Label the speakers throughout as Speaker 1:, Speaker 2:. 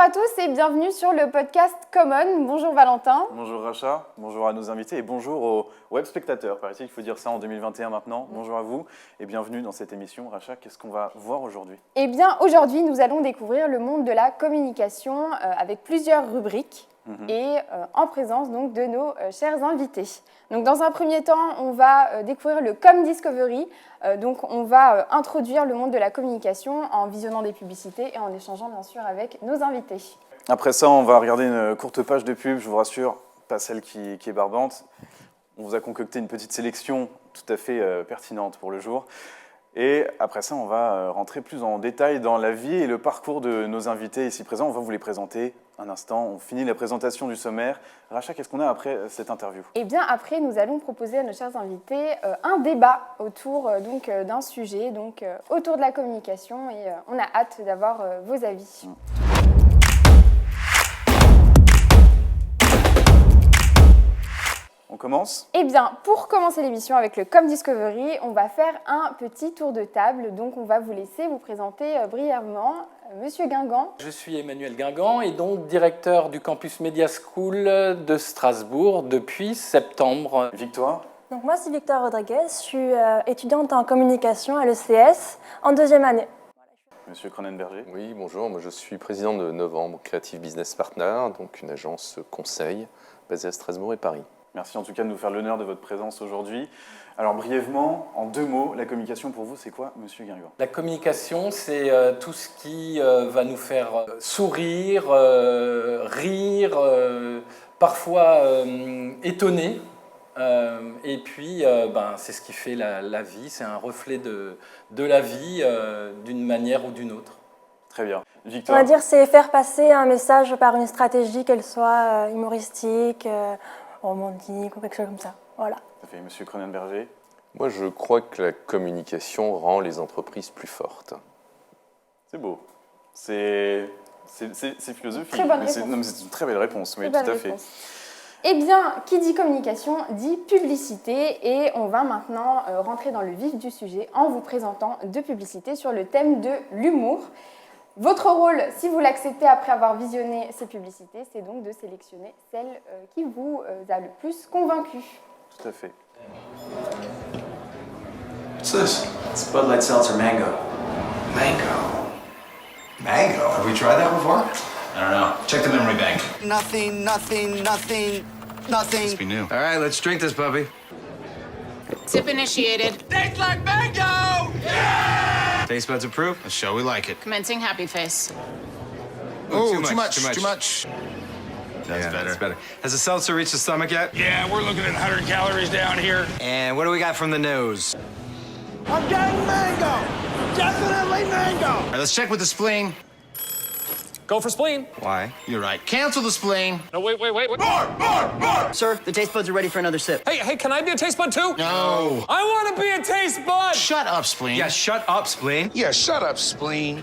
Speaker 1: à tous et bienvenue sur le podcast Common. Bonjour Valentin.
Speaker 2: Bonjour Racha, bonjour à nos invités et bonjour aux web spectateurs. Paraît-il qu'il faut dire ça en 2021 maintenant. Bonjour à vous et bienvenue dans cette émission. Racha, qu'est-ce qu'on va voir aujourd'hui ?
Speaker 1: Eh bien aujourd'hui nous allons découvrir le monde de la communication avec plusieurs rubriques et en présence donc de nos chers invités. Donc dans un premier temps on va découvrir le Com Discovery. Donc on va introduire le monde de la communication en visionnant des publicités et en échangeant bien sûr avec nos invités.
Speaker 2: Après ça, on va regarder une courte page de pub, je vous rassure, pas celle qui est barbante. On vous a concocté une petite sélection tout à fait pertinente pour le jour. Et après ça, on va rentrer plus en détail dans la vie et le parcours de nos invités ici présents. On va vous les présenter un instant. On finit la présentation du sommaire. Racha, qu'est-ce qu'on a après cette interview ?
Speaker 1: Eh bien, après, nous allons proposer à nos chers invités un débat autour d'un sujet, autour de la communication. Et on a hâte d'avoir vos avis.
Speaker 2: On commence ?
Speaker 1: Eh bien, pour commencer l'émission avec le Com Discovery, on va faire un petit tour de table. Donc, on va vous laisser vous présenter brièvement. Monsieur Guingamp.
Speaker 3: Je suis Emmanuel Guingamp et donc directeur du campus Media School de Strasbourg depuis septembre.
Speaker 2: Victoire ?
Speaker 4: Donc moi, c'est Victoire Rodriguez. Je suis étudiante en communication à l'ECS en deuxième année.
Speaker 2: Monsieur Cronenberger ?
Speaker 5: Oui, bonjour. Moi, je suis président de Novembre Creative Business Partner, donc une agence conseil basée à Strasbourg et Paris.
Speaker 2: Merci en tout cas de nous faire l'honneur de votre présence aujourd'hui. Alors brièvement, en deux mots, la communication pour vous, c'est quoi, Monsieur Guingamp ?
Speaker 3: La communication, c'est tout ce qui va nous faire sourire, rire, parfois étonner. Et puis, c'est ce qui fait la vie, c'est un reflet de la vie d'une manière ou d'une autre.
Speaker 2: Très bien. Victoire ?
Speaker 4: On va dire c'est faire passer un message par une stratégie, qu'elle soit humoristique, romantique ou quelque chose comme ça. Voilà.
Speaker 2: Ça fait Monsieur Cronenberger.
Speaker 5: Moi, je crois que la communication rend les entreprises plus fortes.
Speaker 2: C'est beau. C'est philosophique.
Speaker 1: Très bonne
Speaker 2: C'est
Speaker 1: réponse.
Speaker 2: une très belle réponse, oui,
Speaker 1: Très
Speaker 2: tout à
Speaker 1: belle
Speaker 2: fait.
Speaker 1: réponse. Eh bien, qui dit communication dit publicité et on va maintenant rentrer dans le vif du sujet en vous présentant deux publicités sur le thème de l'humour. Votre rôle, si vous l'acceptez après avoir visionné ces publicités, c'est donc de sélectionner celle qui vous a le plus convaincu.
Speaker 2: Tout à fait.
Speaker 6: What's this?
Speaker 7: It's Bud Light Seltzer Mango.
Speaker 6: Mango. Mango? Have we tried that before? I don't know. Check the memory bank.
Speaker 8: Nothing.
Speaker 6: Must be new. All right, let's drink this puppy.
Speaker 9: Tip initiated.
Speaker 6: Tastes like mango! Yeah! Taste buds approved? Let's show we like it.
Speaker 9: Commencing happy face.
Speaker 6: Oh, too much. That's better. That's better. Has the seltzer reached the stomach yet? Yeah, we're looking at 100 calories down here. And what do we got from the nose?
Speaker 8: I'm getting mango. Definitely mango.
Speaker 6: All right, let's check with the spleen.
Speaker 10: Go for spleen.
Speaker 6: Why? You're right. Cancel the spleen.
Speaker 10: No, wait.
Speaker 6: More!
Speaker 8: Sir, the taste buds are ready for another sip.
Speaker 10: Hey, can I be a taste bud too?
Speaker 6: No.
Speaker 10: I want to be a taste bud.
Speaker 6: Shut up, spleen.
Speaker 11: Yeah, shut up, spleen.
Speaker 6: Yeah, shut up, spleen.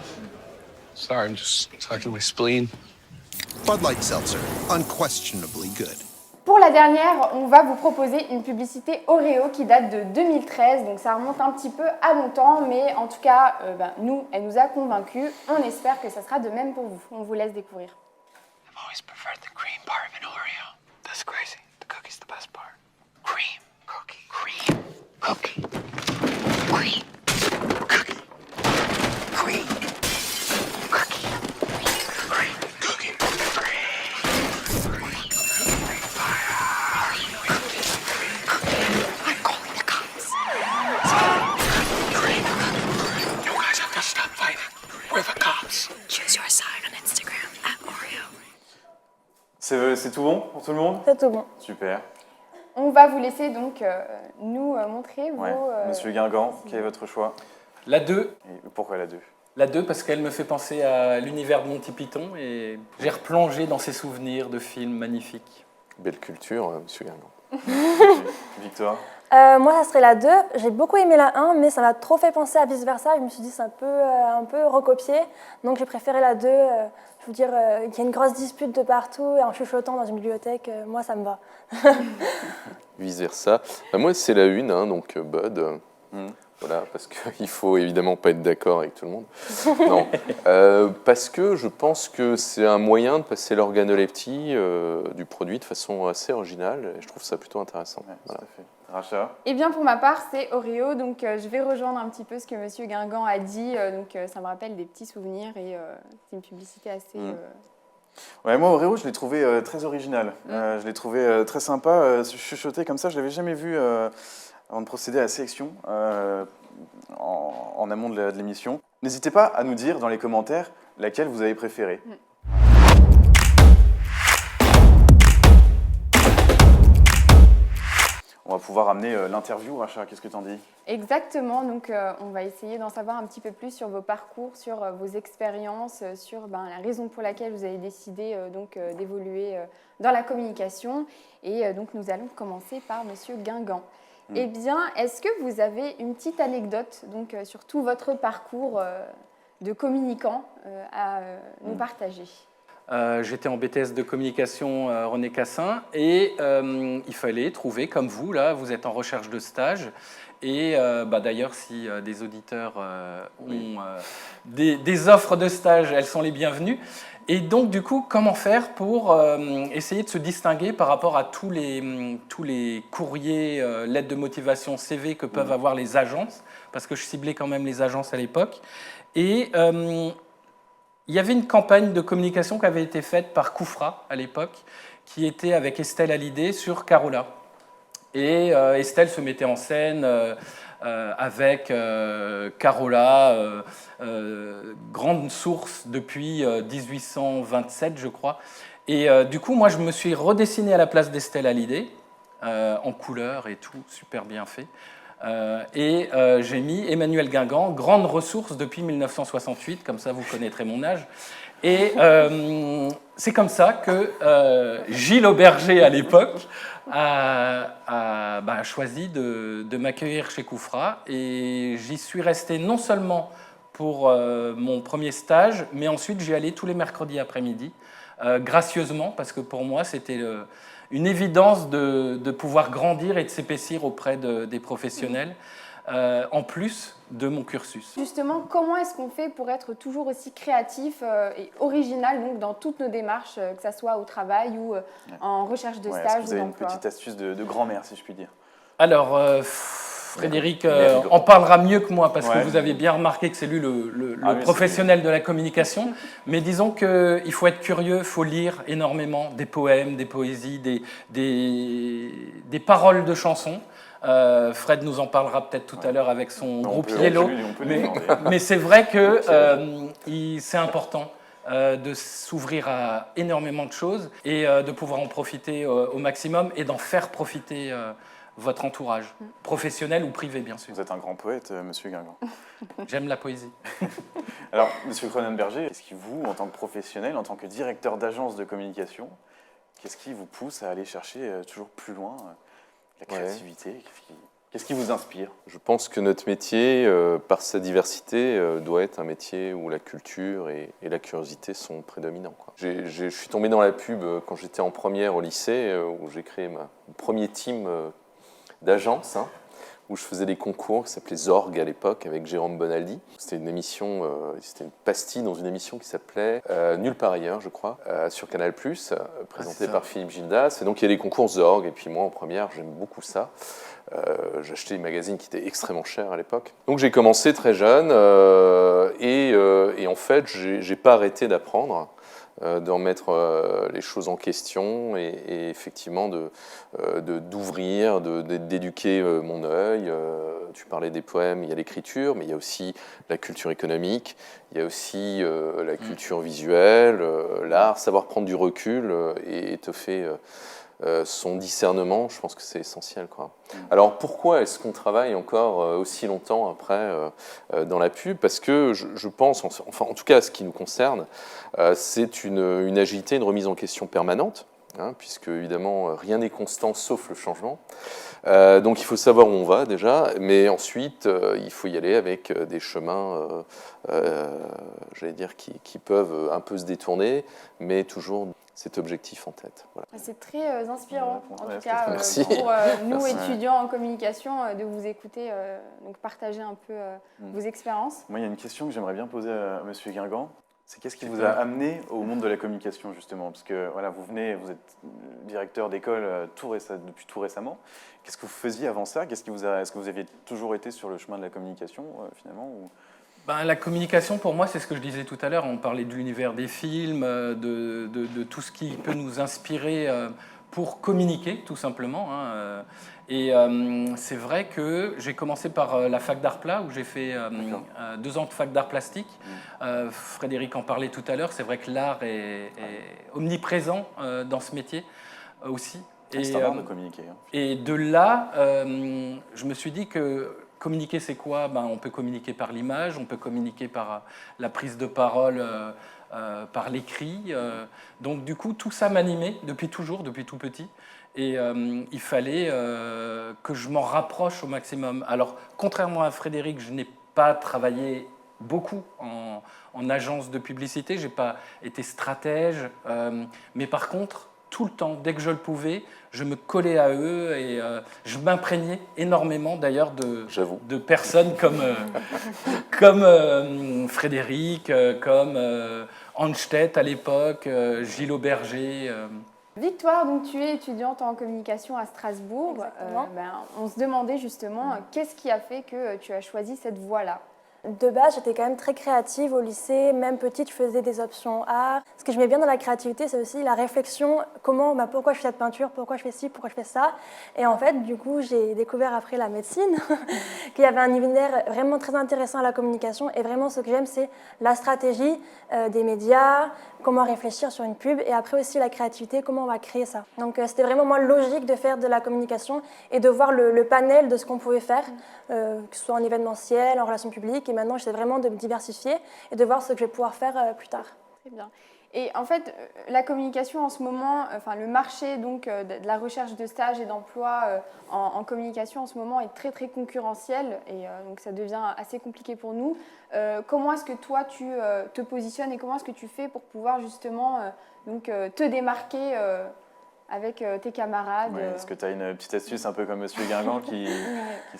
Speaker 11: Sorry, I'm just talking to my spleen.
Speaker 12: Bud Light Seltzer, unquestionably good.
Speaker 1: Pour la dernière, on va vous proposer une publicité Oreo qui date de 2013, donc ça remonte un petit peu à longtemps, mais en tout cas, nous, elle nous a convaincus. On espère que ça sera de même pour vous. On vous laisse découvrir.
Speaker 11: I've always preferred the cream part of an Oreo. That's crazy. The cookie's the best part. Cream. Cookie. Cream. Cookie. Cream. Cookie. Cream. Cookie. Cream. Cookie. I'm calling the cops. Cream. You guys have to stop fighting. We're the cops. Choose your side on Instagram @Oreo.
Speaker 2: C'est tout bon pour tout le monde ?
Speaker 4: C'est tout bon.
Speaker 2: Super.
Speaker 1: On va vous laisser donc nous montrer
Speaker 2: Ouais.
Speaker 1: vos...
Speaker 2: Monsieur Guingamp, quel est votre choix ?
Speaker 3: La 2.
Speaker 2: Et pourquoi la 2 ?
Speaker 3: La 2 parce qu'elle me fait penser à l'univers de Monty Python et j'ai replongé dans ses souvenirs de films magnifiques.
Speaker 5: Belle culture, Monsieur Guingamp.
Speaker 2: Victoire ?
Speaker 4: Moi, ça serait la 2. J'ai beaucoup aimé la 1, mais ça m'a trop fait penser à Vice Versa. Je me suis dit c'est un peu recopié. Donc j'ai préféré la 2. Je veux dire, il y a une grosse dispute de partout et en chuchotant dans une bibliothèque, moi ça me va.
Speaker 5: Vice versa. Moi, c'est la 1, donc Bud. Voilà, parce qu'il faut évidemment pas être d'accord avec tout le monde. Non, parce que je pense que c'est un moyen de passer l'organoleptie du produit de façon assez originale, et je trouve ça plutôt intéressant.
Speaker 2: Ouais,
Speaker 5: Voilà.
Speaker 2: tout à fait. Racha?
Speaker 1: Eh bien, pour ma part, c'est Oreo. Donc, je vais rejoindre un petit peu ce que Monsieur Guingamp a dit. Ça me rappelle des petits souvenirs et c'est une publicité assez...
Speaker 2: Ouais, moi, Oreo, je l'ai trouvé très original. Je l'ai trouvé très sympa. Chuchoté comme ça, je ne l'avais jamais vu avant de procéder à la sélection en amont de l'émission. N'hésitez pas à nous dire dans les commentaires laquelle vous avez préférée. On va pouvoir amener l'interview, Racha, qu'est-ce que tu en dis?
Speaker 1: Exactement, donc on va essayer d'en savoir un petit peu plus sur vos parcours, sur vos expériences, sur la raison pour laquelle vous avez décidé d'évoluer dans la communication. Et donc nous allons commencer par Monsieur Guingamp. Eh bien, est-ce que vous avez une petite anecdote sur tout votre parcours de communicant à nous partager?
Speaker 3: J'étais en BTS de communication René Cassin et il fallait trouver, comme vous, là, vous êtes en recherche de stage. Et d'ailleurs, si des auditeurs ont des offres de stage, elles sont les bienvenues. Et donc, du coup, comment faire pour essayer de se distinguer par rapport à tous les courriers, lettres de motivation, CV que peuvent avoir les agences, parce que je ciblais quand même les agences à l'époque. Et il y avait une campagne de communication qui avait été faite par Koufra à l'époque, qui était avec Estelle Hallyday sur Carola. Et Estelle se mettait en scène avec Carola, grande source depuis 1827, je crois. Et du coup, moi, je me suis redessiné à la place d'Estelle Hallyday, en couleur et tout, super bien fait. J'ai mis Emmanuel Guingamp, grande ressource depuis 1968, comme ça vous connaîtrez mon âge. Et c'est comme ça que Gilles Auberger, à l'époque, a choisi de m'accueillir chez Koufra. Et j'y suis resté non seulement pour mon premier stage, mais ensuite j'y allais tous les mercredis après-midi, gracieusement, parce que pour moi c'était une évidence de pouvoir grandir et de s'épaissir auprès des professionnels, en plus de mon cursus.
Speaker 1: Justement, comment est-ce qu'on fait pour être toujours aussi créatif et original donc, dans toutes nos démarches, que ce soit au travail ou en recherche de stage ou d'emploi?
Speaker 2: Est-ce que vous avez une petite astuce de grand-mère, si je puis dire?
Speaker 3: Alors, Frédéric en parlera mieux que moi, parce que vous avez bien remarqué que c'est lui le professionnel de la communication. Mais disons qu'il faut être curieux, il faut lire énormément des poèmes, des poésies, des paroles de chansons. Fred nous en parlera peut-être tout à l'heure avec son groupe Yellow. Mais c'est vrai que c'est important de s'ouvrir à énormément de choses et de pouvoir en profiter au maximum et d'en faire profiter votre entourage, professionnel ou privé, bien sûr.
Speaker 2: Vous êtes un grand poète, Monsieur Guingamp.
Speaker 3: J'aime la poésie.
Speaker 2: Alors, Monsieur Cronenberger, qu'est-ce qui vous, en tant que professionnel, en tant que directeur d'agence de communication, qu'est-ce qui vous pousse à aller chercher toujours plus loin la créativité? Qu'est-ce qui vous inspire?
Speaker 5: Je pense que notre métier, par sa diversité, doit être un métier où la culture et la curiosité sont prédominants, quoi. Je suis tombé dans la pub quand j'étais en première au lycée, où j'ai créé mon premier team d'agence, où je faisais des concours qui s'appelaient Zorg à l'époque avec Jérôme Bonaldi. C'était une émission, c'était une pastille dans une émission qui s'appelait Nulle part ailleurs, je crois, sur Canal+, présentée par Philippe Gildas. Et donc il y a les concours Zorg, et puis moi en première, j'aime beaucoup ça. J'achetais des magazines qui étaient extrêmement chers à l'époque. Donc j'ai commencé très jeune, et en fait, j'ai pas arrêté d'apprendre, d'en mettre les choses en question et effectivement d'ouvrir, d'éduquer mon œil. Tu parlais des poèmes, il y a l'écriture, mais il y a aussi la culture économique, il y a aussi la culture visuelle, l'art, savoir prendre du recul et étoffer son discernement. Je pense que c'est essentiel, quoi. Alors pourquoi est-ce qu'on travaille encore aussi longtemps après dans la pub? Parce que je pense, enfin en tout cas ce qui nous concerne, c'est une agilité, une remise en question permanente, puisque évidemment rien n'est constant sauf le changement. Donc il faut savoir où on va déjà, mais ensuite il faut y aller avec des chemins, j'allais dire, qui peuvent un peu se détourner, mais toujours cet objectif en tête. Voilà.
Speaker 1: C'est très inspirant, en tout
Speaker 2: c'est
Speaker 1: cas,
Speaker 5: Merci.
Speaker 1: pour nous,
Speaker 5: Merci.
Speaker 1: étudiants en communication, de vous écouter, donc partager un peu vos expériences.
Speaker 2: Moi, il y a une question que j'aimerais bien poser à M. Guingamp. C'est qu'est-ce qui vous a amené au monde de la communication, justement? Parce que voilà, vous êtes directeur d'école depuis tout récemment. Qu'est-ce que vous faisiez avant ça? Est-ce que vous aviez toujours été sur le chemin de la communication, finalement ou...
Speaker 3: La communication, pour moi, c'est ce que je disais tout à l'heure. On parlait de l'univers des films, de tout ce qui peut nous inspirer pour communiquer, tout simplement. Et c'est vrai que j'ai commencé par la fac d'art plat, où j'ai fait 2 ans de fac d'art plastique. Frédéric en parlait tout à l'heure. C'est vrai que l'art est omniprésent dans ce métier aussi.
Speaker 2: C'est un art de communiquer.
Speaker 3: Et de là, je me suis dit que communiquer, c'est quoi? On peut communiquer par l'image, on peut communiquer par la prise de parole, par l'écrit. Donc du coup, tout ça m'animait depuis toujours, depuis tout petit. Et il fallait que je m'en rapproche au maximum. Alors, contrairement à Frédéric, je n'ai pas travaillé beaucoup en agence de publicité, je n'ai pas été stratège. Mais par contre, tout le temps, dès que je le pouvais, je me collais à eux et je m'imprégnais énormément d'ailleurs de personnes comme Frédéric, comme Anstedt à l'époque, Gilles Auberger.
Speaker 1: Victoire, donc tu es étudiante en communication à Strasbourg. On se demandait justement qu'est-ce qui a fait que tu as choisi cette voie-là?
Speaker 4: De base, j'étais quand même très créative au lycée. Même petite, je faisais des options art. Ce que j'aimais bien dans la créativité, c'est aussi la réflexion. Pourquoi je fais cette peinture? Pourquoi je fais ci? Pourquoi je fais ça? Et en fait, du coup, j'ai découvert après la médecine qu'il y avait un univers vraiment très intéressant à la communication. Et vraiment, ce que j'aime, c'est la stratégie des médias, comment réfléchir sur une pub. Et après aussi, la créativité, comment on va créer ça. Donc, c'était vraiment moi logique de faire de la communication et de voir le panel de ce qu'on pouvait faire, que ce soit en événementiel, en relations publiques. Et maintenant, j'essaie vraiment de me diversifier et de voir ce que je vais pouvoir faire plus tard.
Speaker 1: Très bien. Et en fait, la communication en ce moment, le marché donc, de la recherche de stages et d'emploi en communication en ce moment est très très concurrentiel et donc ça devient assez compliqué pour nous. Comment est-ce que toi tu te positionnes et comment est-ce que tu fais pour pouvoir justement te démarquer avec tes camarades?
Speaker 2: Est-ce que tu as une petite astuce un peu comme M. Guingamp qui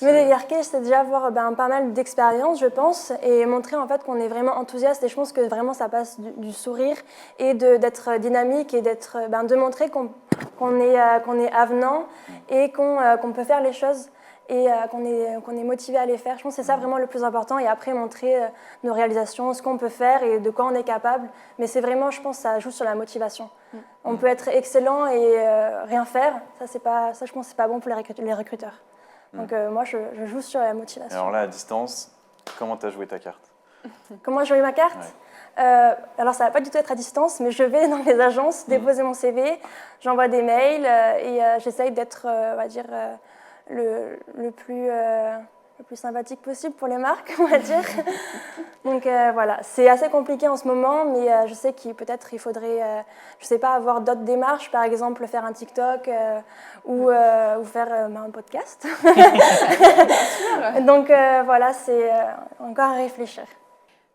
Speaker 4: Me démarquer, c'est déjà avoir pas mal d'expérience, je pense, et montrer en fait qu'on est vraiment enthousiaste. Et je pense que vraiment ça passe du sourire et d'être dynamique et de montrer qu'on est avenant et qu'on peut faire les choses et qu'on est motivé à les faire. Je pense que c'est ça vraiment le plus important. Et après, montrer nos réalisations, ce qu'on peut faire et de quoi on est capable. Mais c'est vraiment, je pense, ça joue sur la motivation. On peut être excellent et rien faire. Ça, je pense que c'est pas bon pour les recruteurs. Donc moi, je joue sur la motivation.
Speaker 2: Alors là, à distance, comment tu as joué ta carte?
Speaker 4: Comment j'ai joué ma carte? Alors ça va pas du tout être à distance, mais je vais dans les agences déposer mon CV, j'envoie des mails et j'essaye d'être, on va dire, le plus sympathique possible pour les marques, on va dire. Donc voilà, c'est assez compliqué en ce moment, mais je sais qu'il faudrait, je sais pas, avoir d'autres démarches, par exemple faire un TikTok ou faire un podcast. Donc voilà, c'est encore à réfléchir.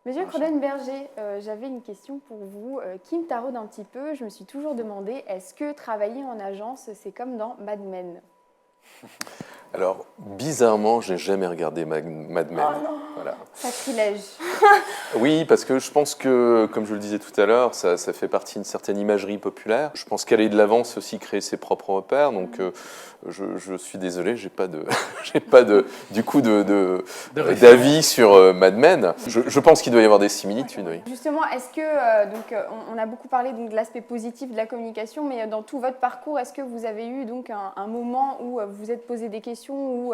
Speaker 1: Monsieur Cronenberger, j'avais une question pour vous qui me taraude un petit peu. Je me suis toujours demandé, est-ce que travailler en agence, c'est comme dans Mad Men?
Speaker 5: Alors, bizarrement, je n'ai jamais regardé Mad Men.
Speaker 1: Oh non,
Speaker 5: voilà.
Speaker 1: Sacrilège.
Speaker 5: Oui, parce que je pense que, comme je le disais tout à l'heure, ça fait partie d'une certaine imagerie populaire. Je pense qu'aller de l'avant, c'est aussi créer ses propres repères. Donc, je suis désolé, j'ai pas d'avis sur Mad Men. Je pense qu'il doit y avoir des similitudes. Oui.
Speaker 1: Justement, est-ce que on a beaucoup parlé de l'aspect positif de la communication, mais dans tout votre parcours, est-ce que vous avez eu donc un moment où vous vous êtes posé des questions, où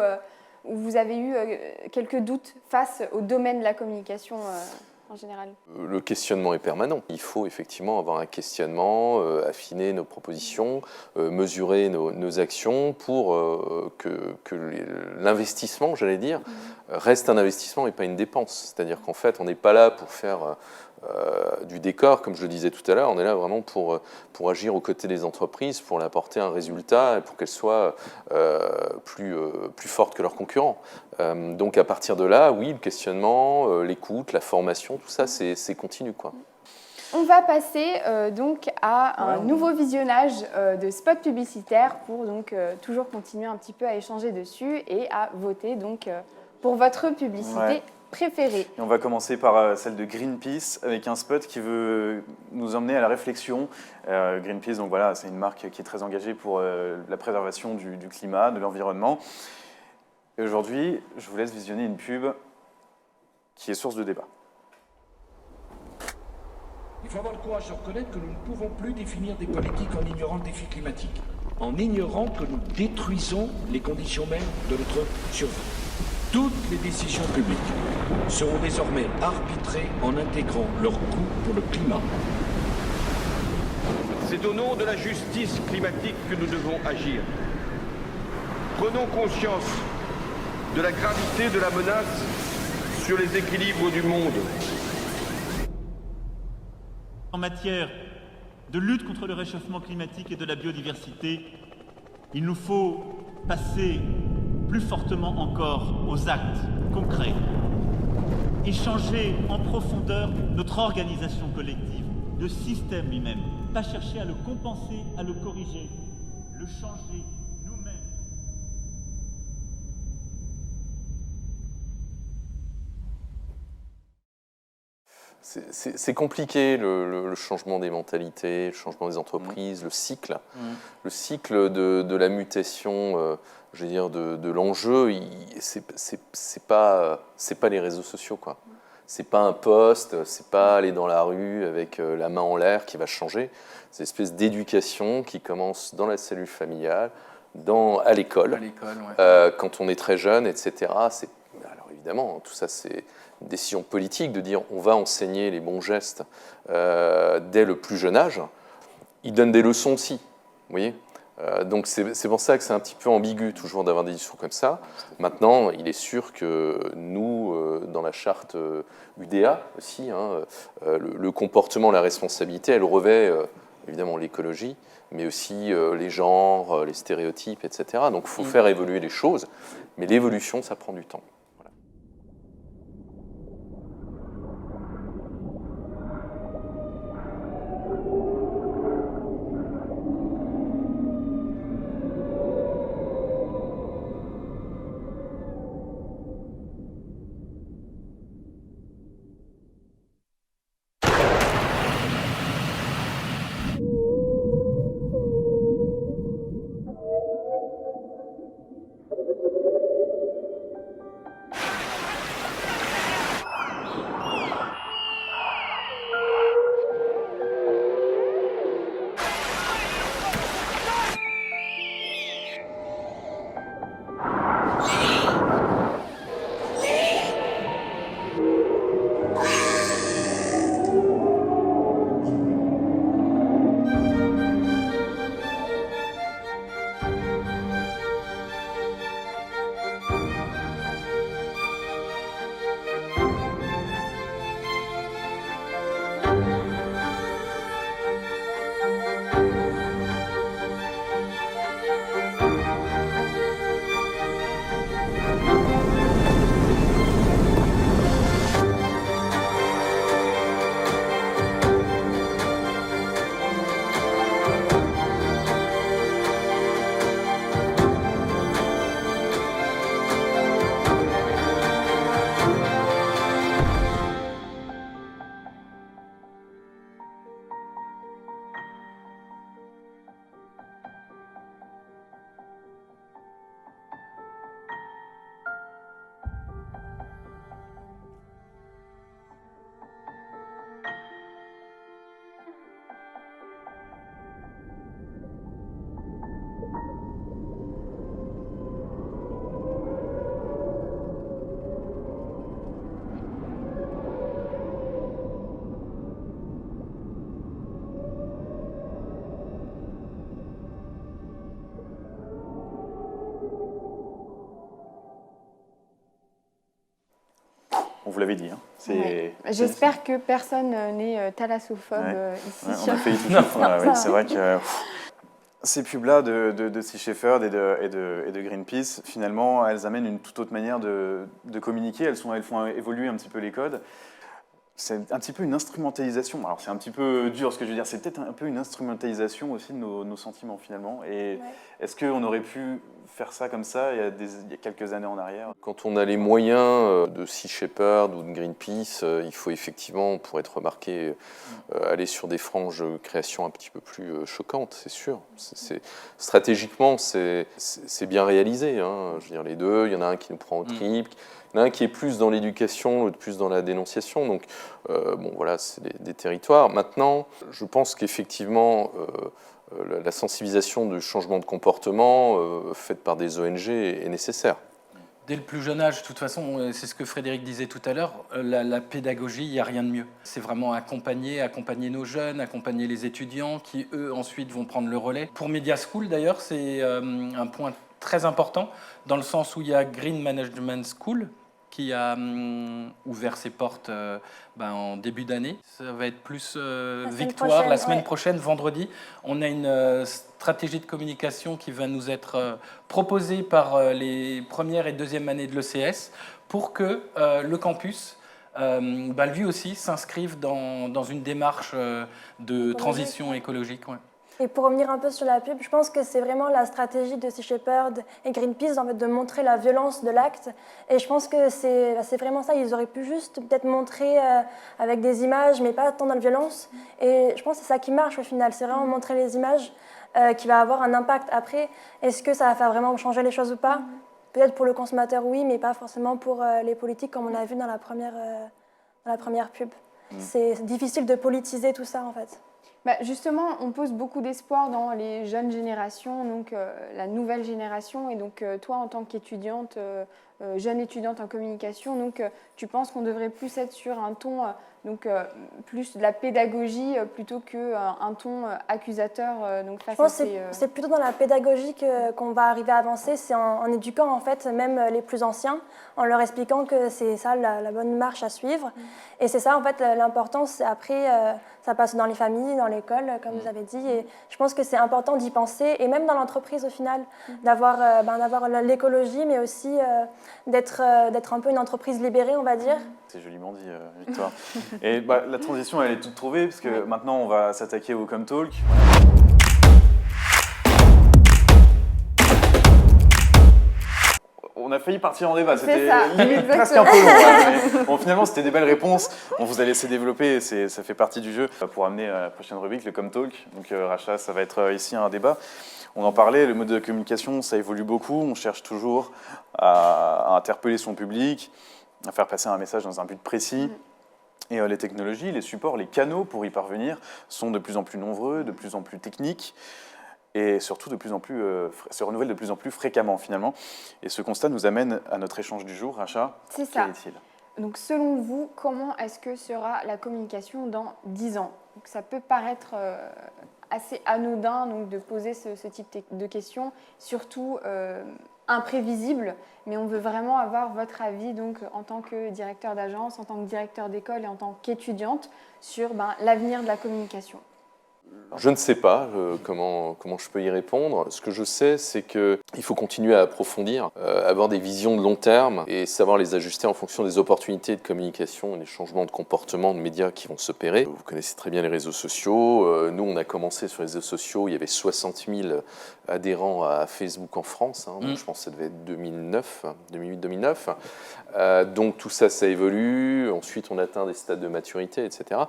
Speaker 1: vous avez eu quelques doutes face au domaine de la communication en général?
Speaker 5: Le questionnement est permanent. Il faut effectivement avoir un questionnement, affiner nos propositions, mesurer nos actions pour que l'investissement, j'allais dire, reste un investissement et pas une dépense. C'est-à-dire qu'en fait, on n'est pas là pour faire du décor, comme je le disais tout à l'heure, on est là vraiment pour agir aux côtés des entreprises, pour leur apporter un résultat et pour qu'elles soient plus fortes que leurs concurrents. Donc à partir de là, oui, le questionnement, l'écoute, la formation, tout ça, c'est continu, quoi.
Speaker 1: On va passer donc à un nouveau visionnage de spots publicitaires pour donc toujours continuer un petit peu à échanger dessus et à voter donc pour votre publicité préférée.
Speaker 2: Et on va commencer par celle de Greenpeace avec un spot qui veut nous emmener à la réflexion. Greenpeace, donc voilà, c'est une marque qui est très engagée pour la préservation du climat, de l'environnement. Et aujourd'hui, je vous laisse visionner une pub qui est source de débat.
Speaker 7: Il faut avoir le courage de reconnaître que nous ne pouvons plus définir des politiques en ignorant le défi climatique, en ignorant que nous détruisons les conditions mêmes de notre survie. Toutes les décisions publiques seront désormais arbitrées en intégrant leur coût pour le climat.
Speaker 13: C'est au nom de la justice climatique que nous devons agir. Prenons conscience de la gravité de la menace sur les équilibres du monde.
Speaker 14: En matière de lutte contre le réchauffement climatique et de la biodiversité, il nous faut passer plus fortement encore aux actes concrets et changer en profondeur notre organisation collective, le système lui-même, pas chercher à le compenser, à le corriger, le changer nous-mêmes.
Speaker 5: C'est compliqué le changement des mentalités, le changement des entreprises, le cycle de la mutation, je veux dire, de l'enjeu. C'est pas les réseaux sociaux, quoi. C'est pas un post, c'est pas aller dans la rue avec la main en l'air qui va changer. C'est une espèce d'éducation qui commence dans la cellule familiale, à l'école, quand on est très jeune, etc. Alors évidemment, tout ça c'est une décision politique de dire on va enseigner les bons gestes dès le plus jeune âge. Ils donnent des leçons aussi, vous voyez. Donc c'est pour ça que c'est un petit peu ambigu toujours d'avoir des discours comme ça. Maintenant, il est sûr que nous, dans la charte UDA aussi, le comportement, la responsabilité, elle revêt évidemment l'écologie, mais aussi les genres, les stéréotypes, etc. Donc il faut faire évoluer les choses, mais l'évolution, ça prend du temps.
Speaker 2: On vous l'avait dit. Hein.
Speaker 1: J'espère que personne n'est thalassophobe ici.
Speaker 2: On a failli tout c'est vrai que ces pubs-là de Sea Shepherd et de Greenpeace, finalement, elles amènent une toute autre manière de communiquer. Elles font évoluer un petit peu les codes. c'est un petit peu une instrumentalisation. Alors c'est un petit peu dur ce que je veux dire, c'est peut-être un peu une instrumentalisation aussi de nos sentiments finalement. Et est-ce qu'on aurait pu faire ça comme ça il y a quelques années en arrière?
Speaker 5: Quand on a les moyens de Sea Shepherd ou de Greenpeace, il faut effectivement, pour être remarqué, aller sur des franges de création un petit peu plus choquantes, c'est sûr. Stratégiquement, c'est bien réalisé. Hein. Je veux dire, les deux, il y en a un qui nous prend au trip, il y en a un qui est plus dans l'éducation, l'autre plus dans la dénonciation. Donc, bon, voilà, c'est des territoires. Maintenant, je pense qu'effectivement, la sensibilisation du changement de comportement faite par des ONG est nécessaire.
Speaker 3: Dès le plus jeune âge, de toute façon, c'est ce que Frédéric disait tout à l'heure, la pédagogie, il n'y a rien de mieux. C'est vraiment accompagner nos jeunes, accompagner les étudiants qui, eux, ensuite vont prendre le relais. Pour Media School, d'ailleurs, c'est un point très important, dans le sens où il y a Green Management School, qui a ouvert ses portes en début d'année. Ça va être plus Victoire la semaine prochaine, vendredi. On a une stratégie de communication qui va nous être proposée par les premières et deuxièmes années de l'ECS pour que le campus, lui aussi, s'inscrive dans une démarche de transition écologique. Ouais.
Speaker 4: Et pour revenir un peu sur la pub, je pense que c'est vraiment la stratégie de Sea Shepherd et Greenpeace en fait, de montrer la violence de l'acte. Et je pense que c'est vraiment ça. Ils auraient pu juste peut-être montrer avec des images, mais pas tant dans la violence. Et je pense que c'est ça qui marche au final. C'est vraiment montrer les images qui va avoir un impact après. Est-ce que ça va faire vraiment changer les choses ou pas? Peut-être pour le consommateur, oui, mais pas forcément pour les politiques, comme on a vu dans la première pub. C'est difficile de politiser tout ça, en fait.
Speaker 1: Justement, on pose beaucoup d'espoir dans les jeunes générations, donc la nouvelle génération. Et donc, toi, en tant qu'étudiante, jeune étudiante en communication, donc, tu penses qu'on devrait plus être sur un ton plus de la pédagogie plutôt qu'un ton accusateur donc face
Speaker 4: Je pense que c'est plutôt dans la pédagogie qu'on va arriver à avancer. C'est en éduquant en fait même les plus anciens, en leur expliquant que c'est ça la bonne marche à suivre. Et c'est ça en fait l'important. C'est après ça passe dans les familles, dans l'école, comme vous avez dit. Et je pense que c'est important d'y penser et même dans l'entreprise au final d'avoir l'écologie, mais aussi d'être un peu une entreprise libérée, on va dire.
Speaker 2: C'est joliment dit, Victoire. Et la transition, elle est toute trouvée, parce que maintenant, on va s'attaquer au ComTalk. On a failli partir en débat, c'était limite presque un peu long. Bon, finalement, c'était des belles réponses. On vous a laissé développer, ça fait partie du jeu. Pour amener à la prochaine rubrique, le ComTalk. Donc, Racha, ça va être ici un débat. On en parlait, le mode de communication, ça évolue beaucoup. On cherche toujours à interpeller son public, à faire passer un message dans un but précis. Et les technologies, les supports, les canaux pour y parvenir sont de plus en plus nombreux, de plus en plus techniques et surtout se renouvellent de plus en plus fréquemment finalement. Et ce constat nous amène à notre échange du jour. Racha,
Speaker 1: c'est ça.
Speaker 2: Quel est-il ?
Speaker 1: Donc selon vous, comment est-ce que sera la communication dans 10 ans ? Donc, ça peut paraître assez anodin donc, de poser ce type de questions, surtout imprévisible, mais on veut vraiment avoir votre avis donc, en tant que directeur d'agence, en tant que directeur d'école et en tant qu'étudiante sur l'avenir de la communication.
Speaker 5: Je ne sais pas comment je peux y répondre. Ce que je sais, c'est qu'il faut continuer à approfondir, avoir des visions de long terme et savoir les ajuster en fonction des opportunités de communication et des changements de comportement de médias qui vont s'opérer. Vous connaissez très bien les réseaux sociaux. Nous, on a commencé sur les réseaux sociaux. Il y avait 60 000 adhérents à Facebook en France. Donc je pense que ça devait être 2008-2009. Donc tout ça, ça évolue. Ensuite, on atteint des stades de maturité, etc.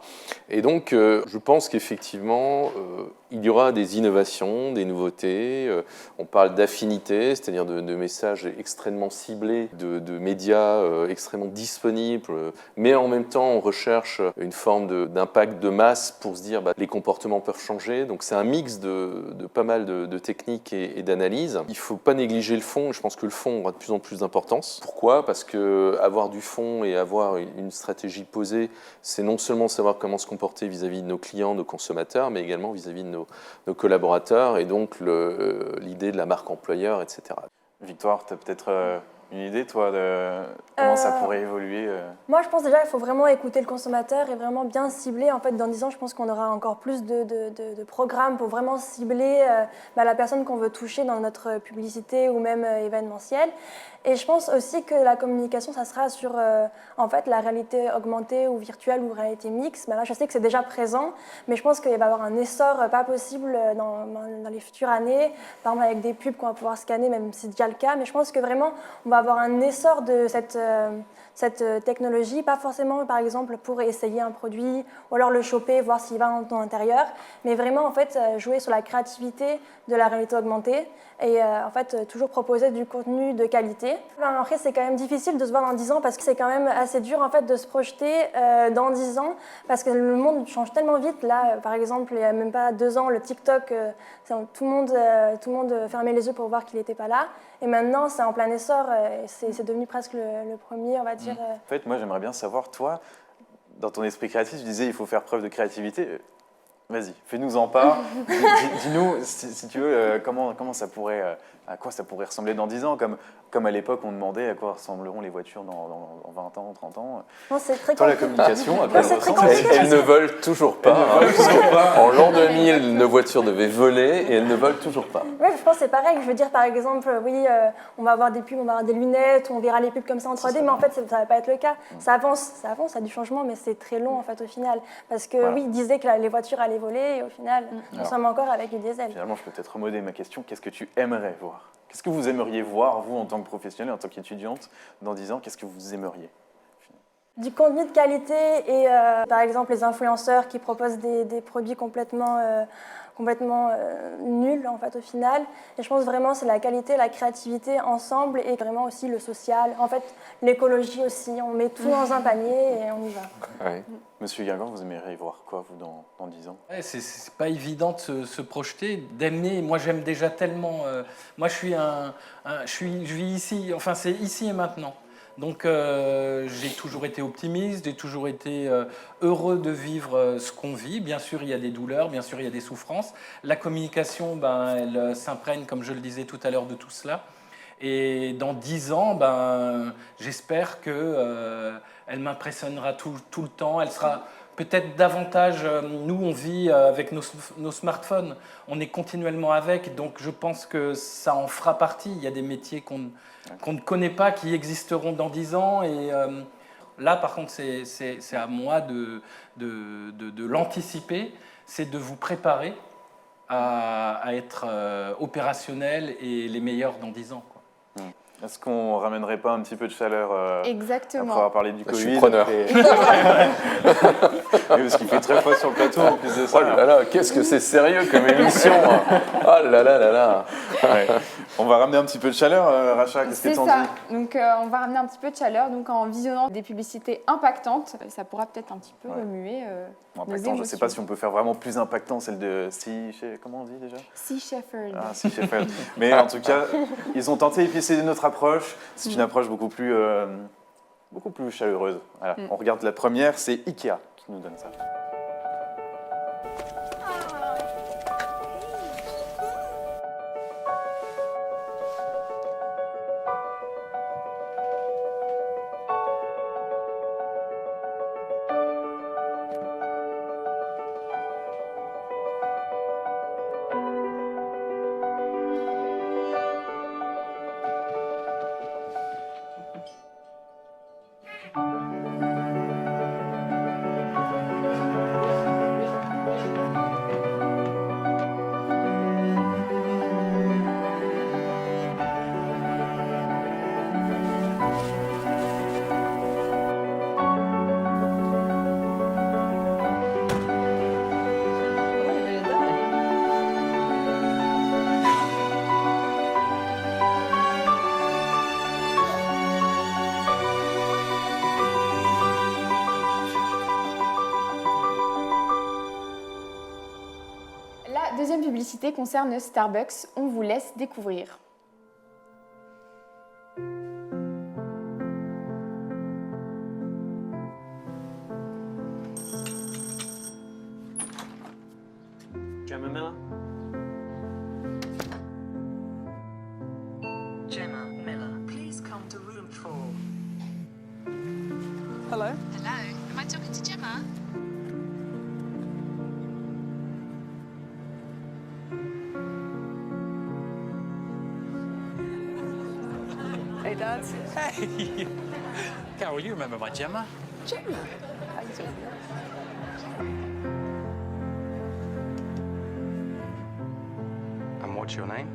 Speaker 5: Et donc, je pense qu'effectivement, il y aura des innovations, des nouveautés. On parle d'affinité, c'est-à-dire de messages extrêmement ciblés, de médias extrêmement disponibles, mais en même temps, on recherche une forme d'impact de masse pour se dire les comportements peuvent changer. Donc c'est un mix de pas mal de techniques et d'analyses. Il ne faut pas négliger le fond. Je pense que le fond aura de plus en plus d'importance. Pourquoi ? Parce qu'avoir du fond et avoir une stratégie posée, c'est non seulement savoir comment se comporter vis-à-vis de nos clients, nos consommateurs, mais également vis-à-vis de nos collaborateurs et donc l'idée de la marque employeur, etc.
Speaker 2: Victoire, tu as peut-être une idée, toi, de comment ça pourrait évoluer
Speaker 4: Moi, je pense déjà qu'il faut vraiment écouter le consommateur et vraiment bien cibler. En fait, dans 10 ans, je pense qu'on aura encore plus de programmes pour vraiment cibler la personne qu'on veut toucher dans notre publicité ou même événementielle. Et je pense aussi que la communication, ça sera sur en fait, la réalité augmentée ou virtuelle ou réalité mixte. Là, je sais que c'est déjà présent, mais je pense qu'il va y avoir un essor pas possible dans les futures années, par exemple avec des pubs qu'on va pouvoir scanner, même si c'est déjà le cas. Mais je pense que vraiment, on va avoir un essor de cette technologie, pas forcément par exemple pour essayer un produit ou alors le choper, voir s'il va dans ton intérieur, mais vraiment en fait jouer sur la créativité de la réalité augmentée et en fait toujours proposer du contenu de qualité. Après c'est quand même difficile de se voir dans 10 ans parce que c'est quand même assez dur en fait de se projeter dans 10 ans parce que le monde change tellement vite. Là par exemple il n'y a même pas 2 ans le TikTok, tout le monde fermait les yeux pour voir qu'il n'était pas là et maintenant c'est en plein essor et c'est devenu presque le premier on va dire.
Speaker 2: En fait moi j'aimerais bien savoir toi, dans ton esprit créatif tu disais il faut faire preuve de créativité. Vas-y, fais-nous en part. Dis-nous, si tu veux, comment ça pourrait, à quoi ça pourrait ressembler dans 10 ans, comme à l'époque on demandait à quoi ressembleront les voitures dans 20 ans, 30 ans.
Speaker 4: Non, c'est très
Speaker 2: Toi, la communication, à quoi elle ressemble?
Speaker 5: Elles ne volent toujours pas. En l'an 2000, nos voitures devaient voler et elles ne volent toujours pas.
Speaker 4: Oui, je pense que c'est pareil. Je veux dire, par exemple, oui, on va avoir des pubs, on va avoir des lunettes, on verra les pubs comme ça en 3D, mais en fait, ça ne va pas être le cas. Ça avance, il y a du changement, mais c'est très long en fait au final. Parce que oui, ils disaient que les voitures allaient voler et au final, nous sommes encore avec du diesel.
Speaker 2: Finalement, je peux peut-être remodeler ma question. Qu'est-ce que tu aimerais voir? Qu'est-ce que vous aimeriez voir, vous, en tant que professionnel, en tant qu'étudiante, dans 10 ans? Qu'est-ce que vous aimeriez?
Speaker 4: Du contenu de qualité et par exemple les influenceurs qui proposent des produits complètement nuls en fait au final. Et je pense vraiment c'est la qualité, la créativité ensemble et vraiment aussi le social. En fait l'écologie aussi, on met tout dans un panier et on y va.
Speaker 2: Ouais. Monsieur Guingamp, vous aimeriez voir quoi vous dans 10 ans?
Speaker 3: Ouais, c'est pas évident de se projeter, d'aimer. Moi j'aime déjà tellement. Moi je vis ici, enfin c'est ici et maintenant. Donc j'ai toujours été optimiste, j'ai toujours été heureux de vivre ce qu'on vit. Bien sûr, il y a des douleurs, bien sûr, il y a des souffrances. La communication, elle s'imprègne, comme je le disais tout à l'heure, de tout cela. Et dans 10 ans, j'espère qu'elle m'impressionnera tout le temps. Elle sera peut-être davantage... Nous, on vit avec nos smartphones. On est continuellement avec, donc je pense que ça en fera partie. Il y a des métiers qu'on ne connaît pas, qui existeront dans 10 ans. Et là, par contre, c'est à moi de l'anticiper. C'est de vous préparer à être opérationnel et les meilleurs dans 10 ans.
Speaker 2: Est-ce qu'on ramènerait pas un petit peu de chaleur
Speaker 1: Exactement.
Speaker 2: Après avoir parlé du Covid?
Speaker 5: Je suis preneur.
Speaker 2: Oui, parce qu'il fait très froid sur le plateau en plus de ça.
Speaker 5: Oh là là, qu'est-ce que c'est sérieux comme émission. Oh là là là là.
Speaker 2: Ouais. On va ramener un petit peu de chaleur, Racha, qu'est-ce que t'en dis?
Speaker 1: C'est ça, donc on va ramener un petit peu de chaleur, donc en visionnant des publicités impactantes, ça pourra peut-être un petit peu remuer nos émotions.
Speaker 2: Je ne sais pas si on peut faire vraiment plus impactant, celle de comment on dit déjà?
Speaker 1: Sea Shepherd.
Speaker 2: Ah, Sea Shepherd. Mais en tout cas, ils ont tenté, et puis c'est notre approche, c'est une approche beaucoup plus chaleureuse. Voilà. On regarde la première, c'est Ikea qui nous donne ça.
Speaker 1: La deuxième publicité concerne Starbucks. On vous laisse découvrir.
Speaker 15: Gemma Miller?
Speaker 16: Gemma Miller, please come to room
Speaker 10: Hello.
Speaker 9: Hello. Am I talking to Gemma?
Speaker 10: Hey, Dad.
Speaker 16: Hey! Carol, you remember my Gemma?
Speaker 10: Gemma. How you doing?
Speaker 6: And what's your name?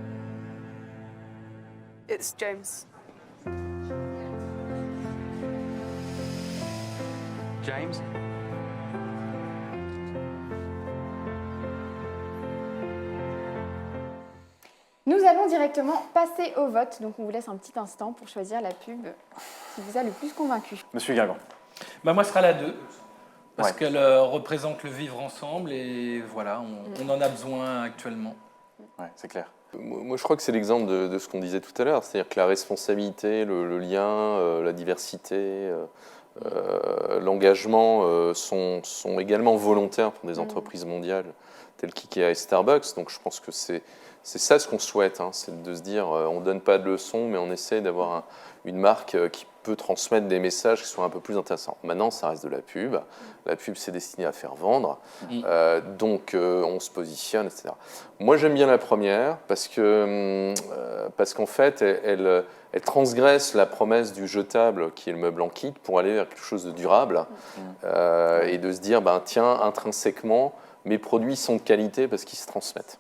Speaker 10: It's James.
Speaker 6: James?
Speaker 1: Nous allons directement passer au vote, donc on vous laisse un petit instant pour choisir la pub qui vous a le plus convaincu.
Speaker 2: Monsieur Guingamp.
Speaker 3: Bah moi, ce sera la 2, parce
Speaker 2: Ouais.
Speaker 3: qu'elle représente le vivre ensemble et voilà, on en a besoin actuellement.
Speaker 2: Ouais, c'est clair.
Speaker 5: Moi, je crois que c'est l'exemple de ce qu'on disait tout à l'heure, c'est-à-dire que la responsabilité, le lien, la diversité, l'engagement sont également volontaires pour des entreprises mondiales telles qu'IKEA et Starbucks. Donc je pense que c'est ça ce qu'on souhaite, hein, c'est de se dire on ne donne pas de leçons, mais on essaie d'avoir une marque qui peut transmettre des messages qui soient un peu plus intéressants. Maintenant, ça reste de la pub. La pub, c'est destiné à faire vendre. Donc, on se positionne, etc. Moi, j'aime bien la première parce qu'en fait, elle transgresse la promesse du jetable, qui est le meuble en kit, pour aller vers quelque chose de durable et de se dire, tiens, intrinsèquement, mes produits sont de qualité parce qu'ils se transmettent.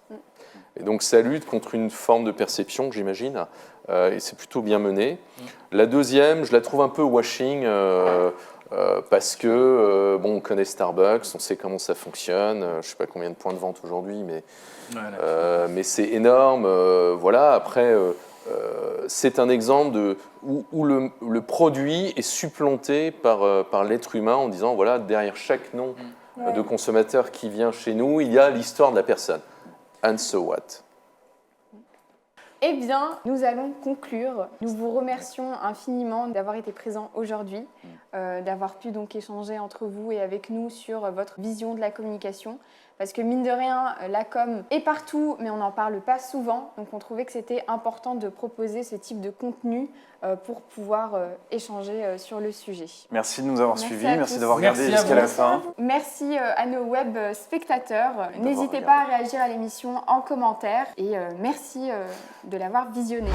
Speaker 5: Et donc, ça lutte contre une forme de perception, j'imagine, et c'est plutôt bien mené. La deuxième, je la trouve un peu washing, parce que, on connaît Starbucks, on sait comment ça fonctionne, je ne sais pas combien de points de vente aujourd'hui, mais c'est énorme. Voilà. Après, c'est un exemple où le produit est supplanté par l'être humain en disant, voilà, derrière chaque nom de consommateur qui vient chez nous, il y a l'histoire de la personne. And so what?
Speaker 1: Eh bien, nous allons conclure. Nous vous remercions infiniment d'avoir été présents aujourd'hui, d'avoir pu donc échanger entre vous et avec nous sur votre vision de la communication. Parce que mine de rien, la com est partout, mais on n'en parle pas souvent. Donc on trouvait que c'était important de proposer ce type de contenu pour pouvoir échanger sur le sujet.
Speaker 2: Merci de nous avoir suivis, merci
Speaker 1: tous.
Speaker 2: d'avoir regardé jusqu'à la fin.
Speaker 1: Merci à nos web spectateurs. N'hésitez pas à réagir à l'émission en commentaire et merci de l'avoir visionné.